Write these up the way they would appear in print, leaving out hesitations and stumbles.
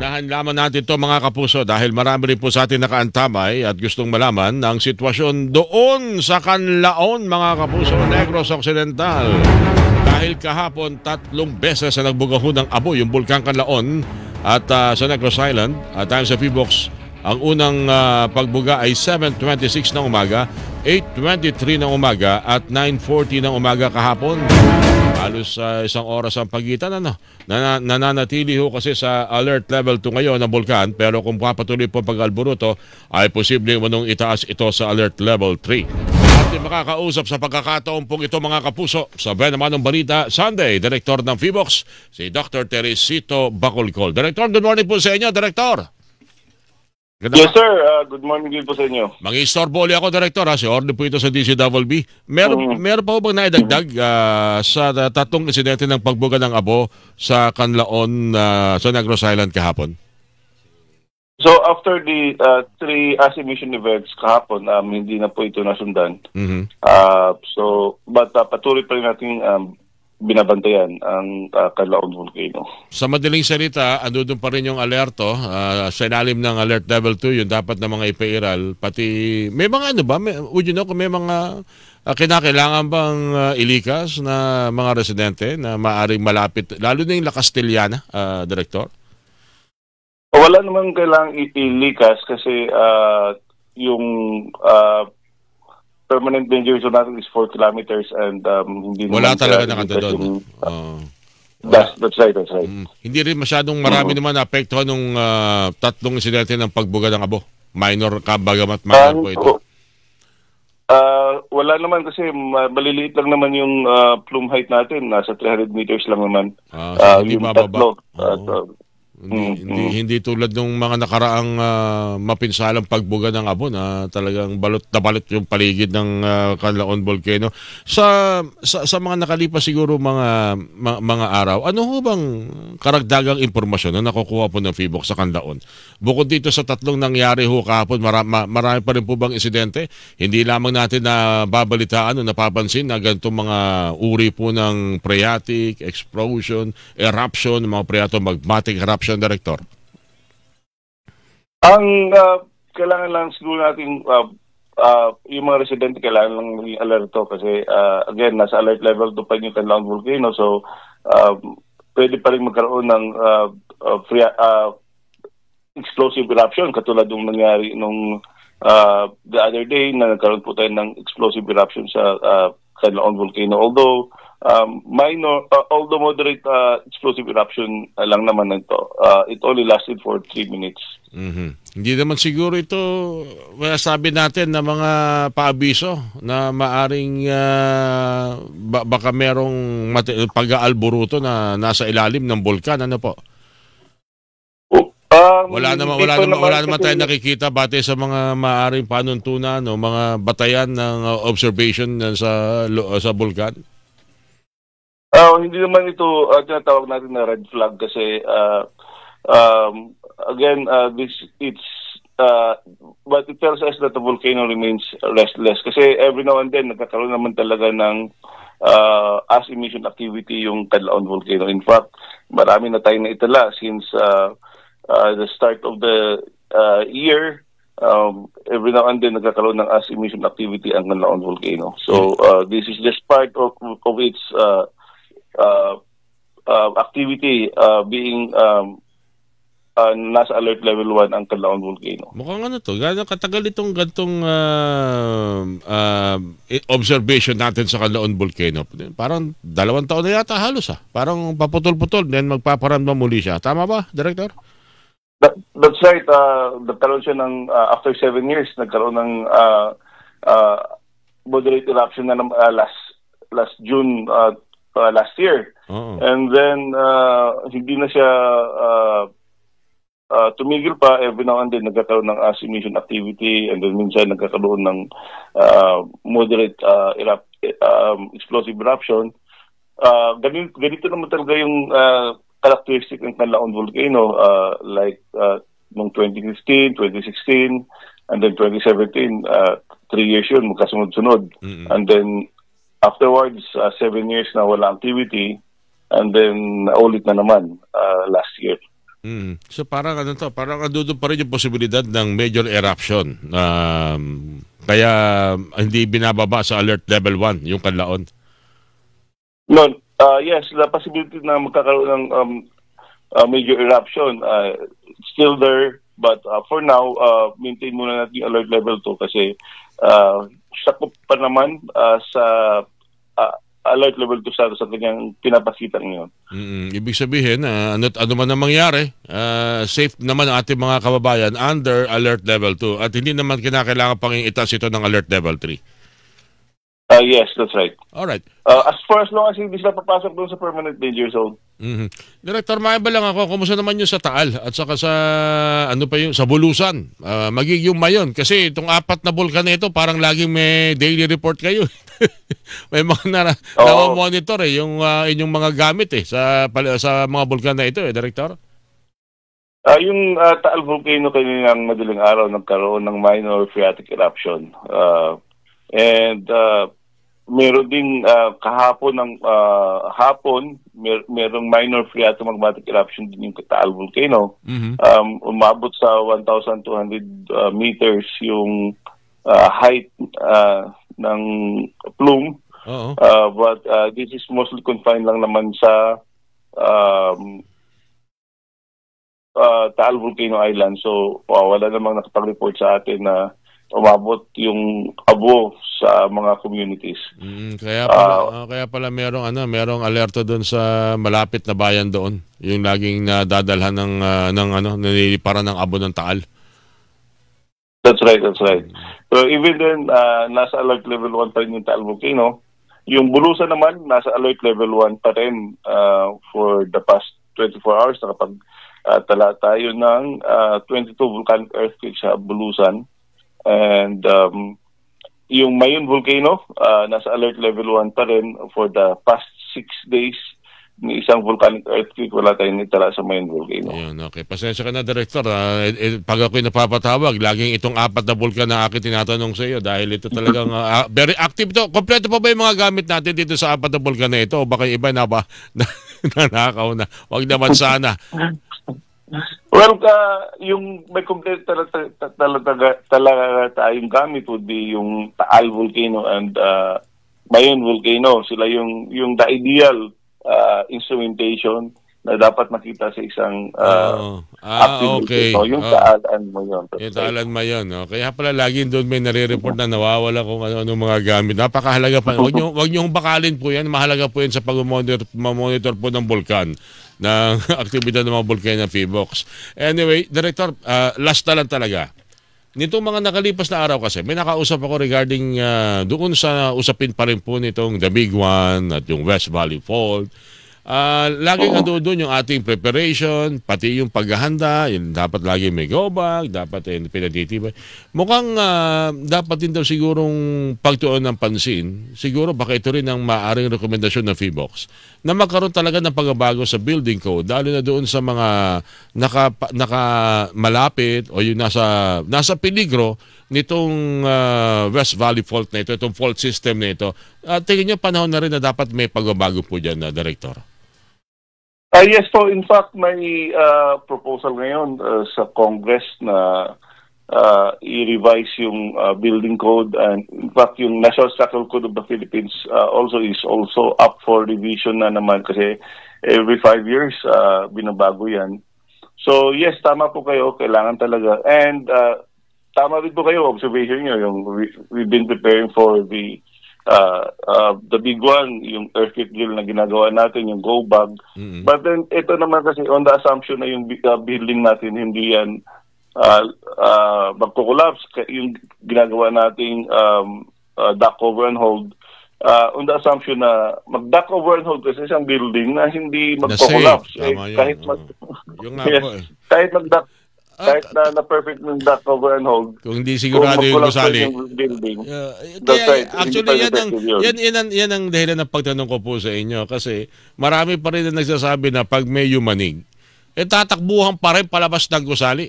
Unahan lamang natin ito mga kapuso dahil marami rin po sa atin nakaantamay at gustong malaman ang sitwasyon doon sa Canlaon mga kapuso, Negros Occidental. Dahil kahapon 3 beses na nagbugaho ng abo yung Bulkang Canlaon at sa Negros Island at tayo sa Phibox. Ang unang pagbuga ay 7:26 ng umaga, 8:23 ng umaga at 9:40 ng umaga kahapon. Halos isang oras ang pagitan. Nananatili ho kasi sa alert level 2 ngayon ng bulkan, pero kung papatuloy po pag-alburuto ay posible manong itaas ito sa alert level 3. Ating makakausap sa pagkakataon pong ito mga kapuso sa Buena Manong Balita Sunday, Direktor ng Phibox, si Dr. Teresito Bacolcol. Director, good morning po sa inyo, Director. Yes sir, good morning din po sa inyo. Mang-istorbo ulit ako, Director. Si Orly po ito sa DCWB. Meron pa ba naidagdag sa 3 insidente ng pagbuga ng abo sa Canlaon sa Negros Island kahapon? So after the 3 asimation events kahapon, hindi na po ito nasundan. But patuloy pa rin natin binabantayan ang Canlaon Volcano. Sa madaling salita, doon pa rin yung alerto sa ilalim ng alert level 2, yung dapat na mga ipairal. Pati, may mga would you know kung may mga kinakailangan bang ilikas na mga residente na maaring malapit, lalo na yung La Castellana, Director? Wala namang kailangang ilikas kasi yung permanent danger zone natin is 4 kilometers and hindi wala talaga nakandun. That's right. Hindi rin masyadong marami naman naapektuhan nung 3 insidente ng pagbuga ng abo. Minor bagamat minor po ito. Wala naman kasi maliliit lang naman yung plume height natin. Nasa 300 meters lang naman. Hindi yung mababa. Tatlo. Hindi tulad ng mga nakaraang mapinsalang pagbuga ng abo na talagang balot na balot yung paligid ng Canlaon Volcano. Sa mga nakalipas siguro mga araw, ano ho bang karagdagang impormasyon na nakukuha po ng Phibox sa Canlaon? Bukod dito sa 3 nangyari ho kahapon, marami pa rin po bang insidente? Hindi lamang natin na babalitaan o napapansin na ganitong mga uri po ng phreatic, explosion, eruption, mga phreato magmatic eruption, Director? Ang kailangan lang siguro natin yung mga residente kailangan lang maging alerto kasi again nasa alert level 2 pa yung Canlaon Volcano, so pwede pa rin magkaroon ng explosive eruption katulad ng nangyari nung the other day na nagkaroon po tayo ng explosive eruption sa Canlaon Volcano, although although moderate explosive eruption lang naman ito. It only lasted for 3 minutes. Hindi naman siguro ito sabi natin na mga paabiso na maaring baka merong pag-aalburuto na nasa ilalim ng bulkan, ano po? Wala naman tayo nakikita batay sa mga maaring panuntunan o mga batayan ng observation sa bulkan. Hindi naman ito tinatawag natin na red flag kasi again but it tells us that the volcano remains restless kasi every now and then nagkakaroon naman talaga ng ash emission activity yung Canlaon Volcano. In fact, marami na tayo na itala since the start of the year. Every now and then nagkakaroon ng ash emission activity ang Canlaon Volcano. So this is just part of its activity being nasa alert level 1 ang Canlaon Volcano. Mukhang ano to, gano'ng katagal itong gantong observation natin sa Canlaon Volcano. Parang 2 taon na yata halos Parang paputol-putol, then magpaparamdam muli siya. Tama ba, Director? That's right. Nagkaroon siya ng, after 7 years, nagkaroon ng moderate eruption na last June last year. And then hindi na siya tumigil pa. Every now and then nagkakaroon ng ash emission activity and then minsan nagkakaroon ng moderate explosive eruption. Ganito naman talaga yung characteristic ng Canlaon Volcano, like noong 2015, 2016 and then 2017, 3 years yun magkasunod-sunod. And then afterwards, 7 years na wala activity, and then ulit na naman last year. So parang ano to, parang andun pa rin yung posibilidad ng major eruption. Kaya hindi binababa sa alert level 1 yung Canlaon. No, yes, the possibility na magkakaroon ng major eruption still there, but for now maintain muna natin yung alert level 2 kasi sakop pa naman sa alert level 2 status sa kanyang pinapakita ngayon. Ibig sabihin, ano man ang mangyari, safe naman ang ating mga kababayan under alert level 2 at hindi naman kinakailangan pang itas ito ng alert level 3. Yes, that's right. Alright. As long as hindi sila papasok doon sa permanent danger zone. Director, maiba lang ako, kumusta naman yung sa Taal at saka sa sa Bulusan, magiging mayon kasi itong 4 na bulkan na ito parang laging may daily report kayo. May mga na-monitor yung inyong mga gamit sa mga bulkan na ito Director. Yung Taal Volcano kaninang madaling araw nagkaroon ng minor phreatic eruption. And meron ding kahapon ng merong minor phreatomagmatic eruption din yung Taal Volcano. Umabot sa 1,200 meters yung height ng plume. But this is mostly confined lang naman sa Taal Volcano Island. So wala namang nakapag-report sa atin na umabot yung abo sa mga communities. Kaya pala merong alerto doon sa malapit na bayan doon. Yung laging nadadalhan ng nililiparan ng abo ng Taal. That's right. So even then nasa alert level 1 pa rin yung Taal Volcano. Yung Bulusan naman nasa alert level 1 pa rin for the past 24 hours. Nakapag tala tayo ng 22 volcanic earthquakes sa Bulusan. And yung Mayon Volcano, nasa alert level 1 pa rin for the past 6 days. May isang volcanic earthquake, wala tayong nitala sa Mayon Volcano. Ayun, okay. Pasensya ka na, Director. Pag ako'y napapatawag, laging itong 4 na vulkan na akin tinatanong sa iyo dahil ito talagang very active to. Kompleto pa ba yung mga gamit natin dito sa 4 na vulkan na ito? O baka iba na ba? Nanakaw na. Huwag naman sana. Well, yung may complete talaga tayong gamit would be yung Taal Volcano and Mayon Volcano. Sila yung the ideal instrumentation na dapat makita sa isang okay. So, yung Taal and Mayon. Yung Taal and Mayon. Kaya pala laging doon may nare-report na nawawala kung ano mga gamit. Napakahalaga pa. Huwag niyong bakalin po yan. Mahalaga po yan sa pag-monitor po ng bulkan ng aktibidad ng mga bulkan ng PHIVOLCS. Anyway, Director, last na lang talaga. Nitong mga nakalipas na araw kasi, may nakausap ako regarding doon sa usapin pa rin po nitong The Big One at yung West Valley Fault. Laging ando doon yung ating preparation, pati yung paghahanda, yung dapat lagi may go bag, dapat pinatitibay. Mukhang dapat din daw sigurong pagtuon ng pansin, siguro baka ito rin ang maaaring rekomendasyon ng PHIVOLCS, na magkaroon talaga ng pagbabago sa building code, lalo na doon sa mga malapit o yung nasa peligro nitong West Valley Fault na ito, itong fault system na ito. Tingin nyo panahon na rin na dapat may pagbabago po dyan, Director? Yes, so in fact may proposal ngayon sa Congress na i-revise yung building code, and in fact yung National Structural Code of the Philippines is also up for revision na naman kasi every 5 years binabago yan. So yes, tama po kayo, kailangan talaga, and tama rin po kayo, observation nyo, yung we've been preparing for the Big One, yung earthquake drill na ginagawa natin, yung go bag. But then, ito naman kasi on the assumption na yung building natin, hindi yan magkukolapse. Yung ginagawa nating duck over and hold, on the assumption na mag-duck over and hold kasi isang building na hindi magkukolapse. Kahit mag-duck, kahit na perfect ng duck over and hold, kung hindi sigurado yung gusali. Actually, yan ang dahilan ng pagtanong ko po sa inyo kasi marami pa rin na nagsasabi na pag may yumanig, tatakbuhan pa rin palabas ng gusali.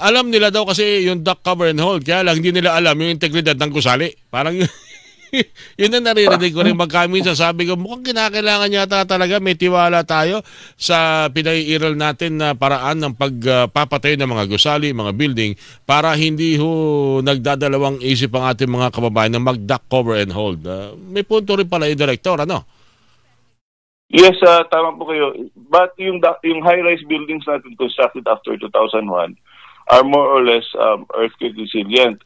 Alam nila daw kasi yung duck cover and hold, kaya lang hindi nila alam yung integridad ng gusali. Parang Yun ang naririnig ko rin magkaminsan. Sabi ko, mukhang kinakailangan yata talaga. May tiwala tayo sa pinaiiral natin na paraan ng pagpapatay ng mga gusali, mga building, para hindi ho nagdadalawang isip ang ating mga kababayan na mag-duck, cover, and hold. May punto rin pala yung direktor, ano? Yes, tama po kayo. But yung high-rise buildings natin constructed after 2001 are more or less earthquake resilient.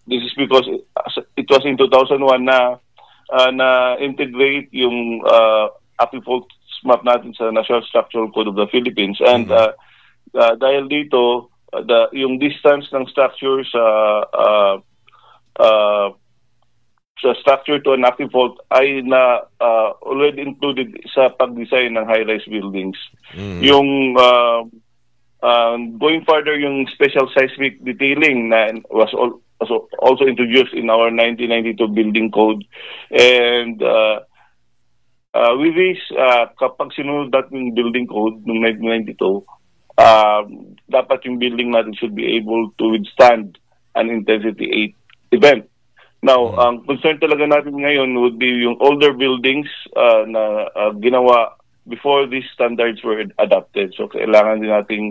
This is because it was in 2001 na integrate yung active fault map natin sa National Structural Code of the Philippines. And dahil dito, yung distance ng structure sa structure to an active fault ay already included sa pag-design ng high-rise buildings. Yung going further, yung special seismic detailing na was also introduced in our 1992 building code. And with this, kapag sinunod natin yung building code noong 1992, dapat yung building natin should be able to withstand an intensity 8 event. Now, ang concern talaga natin ngayon would be yung older buildings na ginawa before these standards were adopted. So, kailangan din nating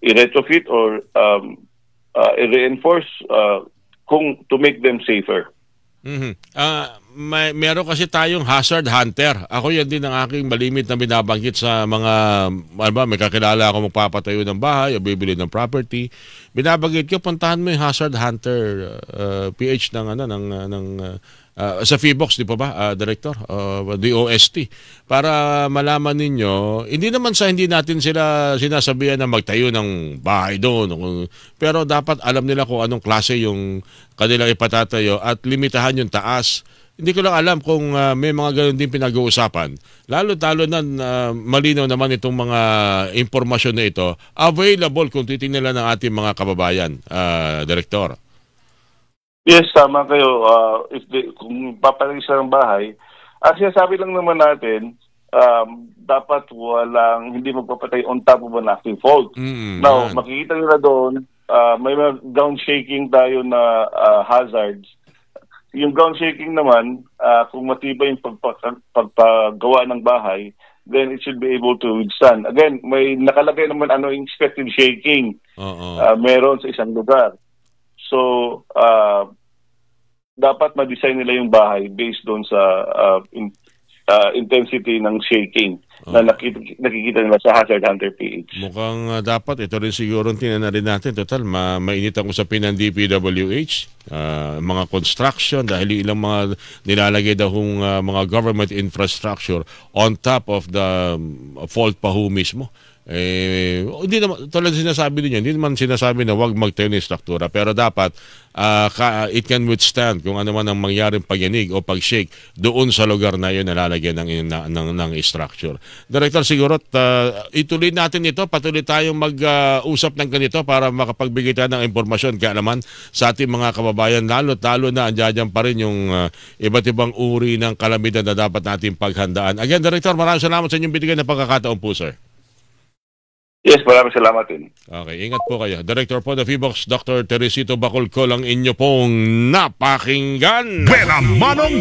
i-retrofit or i-reinforce to make them safer. Meron kasi tayong hazard hunter. Ako yan din ang aking malimit na binabanggit sa mga, may kakilala ako magpapatayo ng bahay o bibili ng property. Binabanggit ko, puntahan mo yung hazard hunter PH sa FIBOX, di pa ba, Director? DOST. Para malaman ninyo, hindi naman sa hindi natin sila sinasabihan na magtayo ng bahay doon. Pero dapat alam nila kung anong klase yung kanilang ipatatayo at limitahan yung taas. Hindi ko lang alam kung may mga ganun din pinag-uusapan. Lalo-talo na malinaw naman itong mga impormasyon na ito available kung titingnan nila ng ating mga kababayan, Director. Yes, tama kayo. Kung papalagay sa ng bahay, sinasabi lang naman natin, dapat hindi magpapatay on top of an active fault. Now, makikita nyo na doon, may mga ground shaking tayo na hazards. Yung ground shaking naman, kung matibay yung pagpagawa ng bahay, then it should be able to withstand. Again, may nakalagay naman expected shaking. Meron sa isang lugar. So, dapat ma-design nila yung bahay based doon sa intensity ng shaking na nakikita nila sa Hazard Hunter PH. Mukhang dapat ito rin siguro tingnan rin natin. Total, mainit ang usapin ng DPWH, mga construction dahil ilang mga nilalagay daw mga government infrastructure on top of the fault pa ho mismo. Hindi naman tulad sinasabi niyo, hindi naman sinasabi na wag magtayo ng struktura, pero dapat it can withstand kung ano man ang mangyaring pagyanig o pag-shake doon sa lugar na yun nalalagyan ng structure. Director, siguro ituloy natin ito, patuloy tayong mag-usap ng ganito para makapagbigay tayo ng impormasyon, kaalaman sa ating mga kababayan, lalo na andyan pa rin yung iba't ibang uri ng kalamidad na dapat natin paghandaan. Again, Director, maraming salamat sa inyong binigay na pagkakataon po, sir. Yes, maraming salamat din. Okay, ingat po kayo. Director po ng FIBOX, Dr. Teresito Bacolcol, ang inyo pong napakinggan. Pera Manong